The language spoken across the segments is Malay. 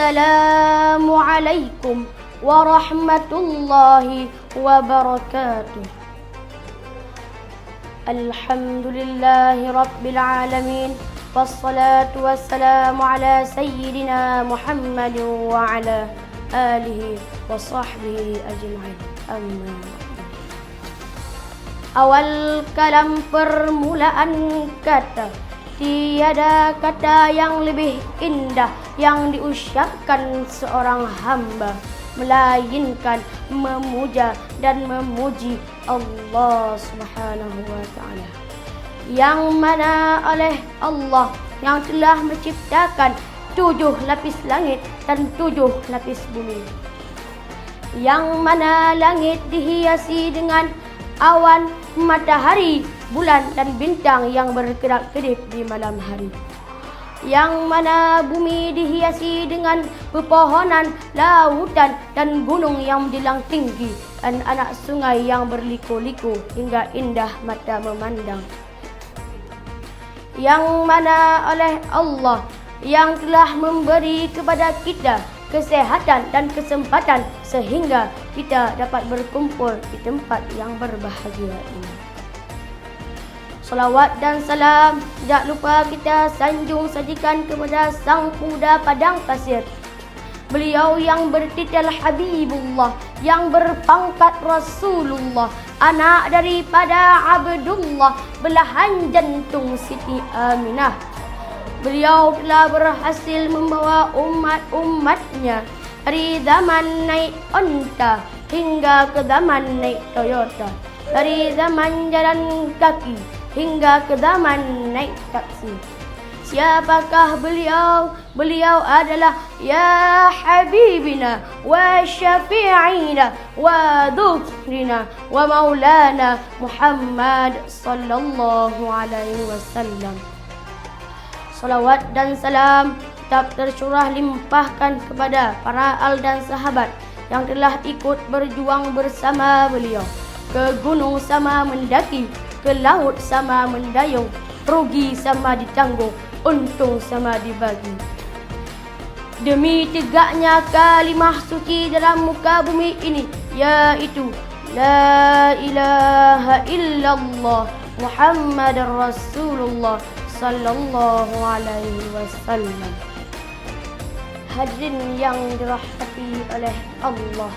Assalamualaikum warahmatullahi wabarakatuh. Alhamdulillahi rabbil alamin. Wassalatu wassalamu ala sayyidina Muhammad wa ala alihi wa sahbihi ajma'in. Amin. Awal kalam permulaan kata, tiada kata yang lebih indah yang diucapkan seorang hamba melainkan memuja dan memuji Allah Subhanahu wa taala, yang mana oleh Allah yang telah menciptakan 7 lapis langit dan 7 lapis bumi, yang mana langit dihiasi dengan awan, matahari, bulan dan bintang yang berkedip-kedip di malam hari, yang mana bumi dihiasi dengan pepohonan, lautan dan gunung yang menjulang tinggi dan anak sungai yang berliku-liku hingga indah mata memandang, yang mana oleh Allah yang telah memberi kepada kita kesehatan dan kesempatan sehingga kita dapat berkumpul di tempat yang berbahagia ini. Salawat dan salam tidak lupa kita sanjung sajikan kepada sang kuda padang pasir, beliau yang bertitel Habibullah, yang berpangkat Rasulullah, anak daripada Abdullah, belahan jantung Siti Aminah. Beliau telah berhasil membawa umat-umatnya dari zaman naik onta hingga ke zaman naik Toyota, dari zaman jalan kaki hingga ke zaman naik taksi. Siapakah beliau? Beliau adalah ya Habibina wa Syafi'ina wa Dhukrina wa Maulana Muhammad sallallahu alaihi wasallam. Salawat dan salam tetap tercurah limpahkan kepada para al dan sahabat yang telah ikut berjuang bersama beliau, ke gunung sama mendaki, ke laut sama mendayung, rugi sama ditanggung, untung sama dibagi. Demi tegaknya kalimah suci dalam muka bumi ini, yaitu La ilaha illallah Muhammadar Rasulullah sallallahu alaihi wasallam. Hadirin yang dirahmati oleh Allah,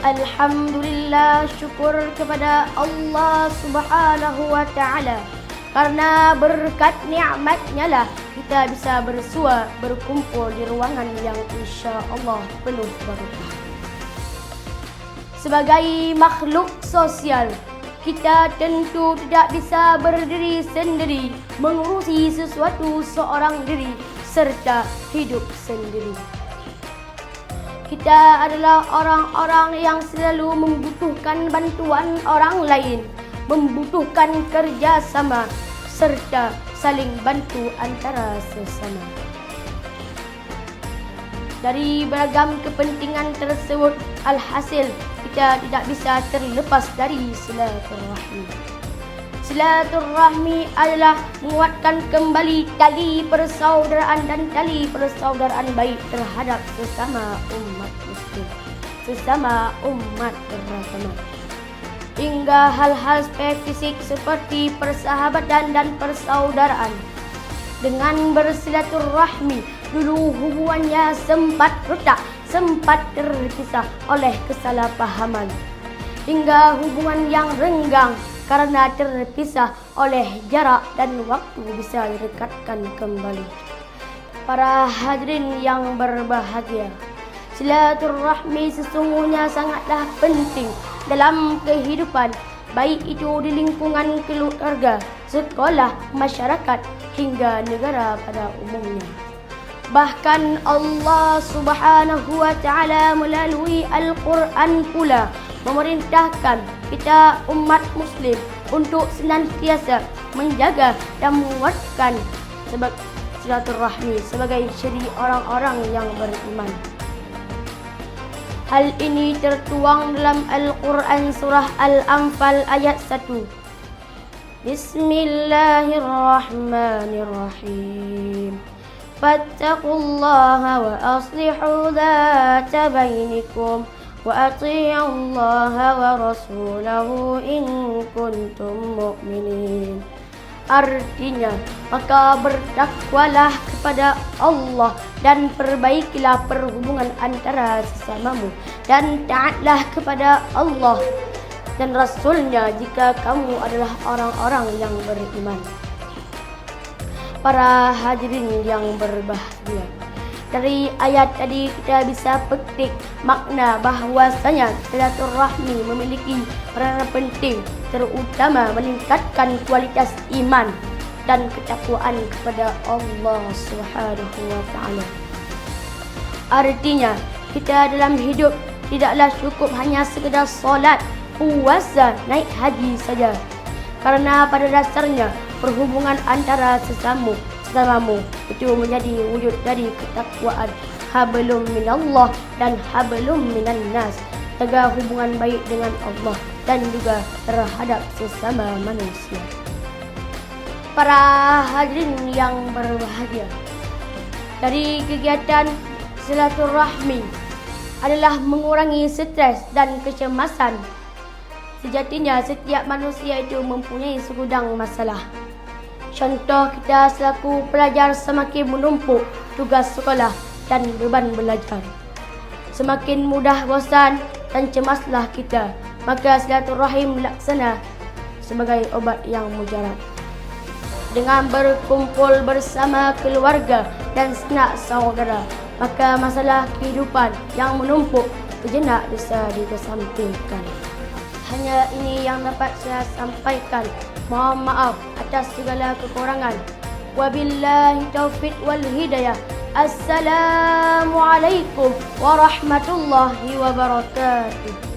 alhamdulillah, syukur kepada Allah Subhanahu wa taala, karena berkat nikmatnya lah kita bisa bersua berkumpul di ruangan yang insya-Allah penuh berkah. Sebagai makhluk sosial, kita tentu tidak bisa berdiri sendiri, mengurusi sesuatu seorang diri serta hidup sendiri. Kita adalah orang-orang yang selalu membutuhkan bantuan orang lain, membutuhkan kerjasama serta saling bantu antara sesama. Dari beragam kepentingan tersebut, alhasil kita tidak bisa terlepas dari silaturahmi. Silaturahmi adalah menguatkan kembali tali persaudaraan dan tali persaudaraan baik terhadap sesama umat muslim, sesama umat beragama, hingga hal-hal spesifik seperti persahabatan dan persaudaraan. Dengan bersilaturahmi, dulu hubungannya sempat retak, sempat terpisah oleh kesalahpahaman, hingga hubungan yang renggang karena terpisah oleh jarak dan waktu bisa direkatkan kembali. Para hadirin yang berbahagia, silaturahmi sesungguhnya sangatlah penting dalam kehidupan, baik itu di lingkungan keluarga, sekolah, masyarakat hingga negara pada umumnya. Bahkan Allah Subhanahu wa taala melalui Al-Quran pula memerintahkan kita umat muslim untuk senantiasa menjaga dan menguatkan silaturahmi sebagai ciri orang-orang yang beriman. Hal ini tertuang dalam Al-Quran surah Al-Anfal ayat 1. Bismillahirrahmanirrahim. فاتقوا الله وأصلحوا ذات بينكم وأطيعوا الله ورسوله إن كنتم مؤمنين. Artinya, maka bertakwalah kepada Allah dan perbaikilah perhubungan antara sesamamu, dan taatlah kepada Allah dan Rasulnya jika kamu adalah orang-orang yang beriman. Para hadirin yang berbahagia, dari ayat tadi kita bisa petik makna bahwasanya silaturahmi memiliki peranan penting, terutama meningkatkan kualitas iman dan ketakwaan kepada Allah Subhanahu wa taala. Artinya, kita dalam hidup tidaklah cukup hanya sekedar solat, puasa, naik haji saja. Karena pada dasarnya perhubungan antara sesamamu itu menjadi wujud dari ketakwaan. Hablum minallah dan hablum minan nas. Jaga hubungan baik dengan Allah dan juga terhadap sesama manusia. Para hadirin yang berbahagia, dari kegiatan silaturahmi adalah mengurangi stres dan kecemasan. Sejatinya setiap manusia itu mempunyai segudang masalah. Contoh, kita selaku pelajar semakin menumpuk tugas sekolah dan beban belajar. Semakin mudah bosan dan cemaslah kita, maka silaturahim laksana sebagai obat yang mujarab. Dengan berkumpul bersama keluarga dan sanak saudara, maka masalah kehidupan yang menumpuk sejenak bisa dikesampingkan. Hanya ini yang dapat saya sampaikan. Mohon maaf atas segala kekurangan. Wabillahi taufiq wal hidayah. Assalamualaikum warahmatullahi wabarakatuh.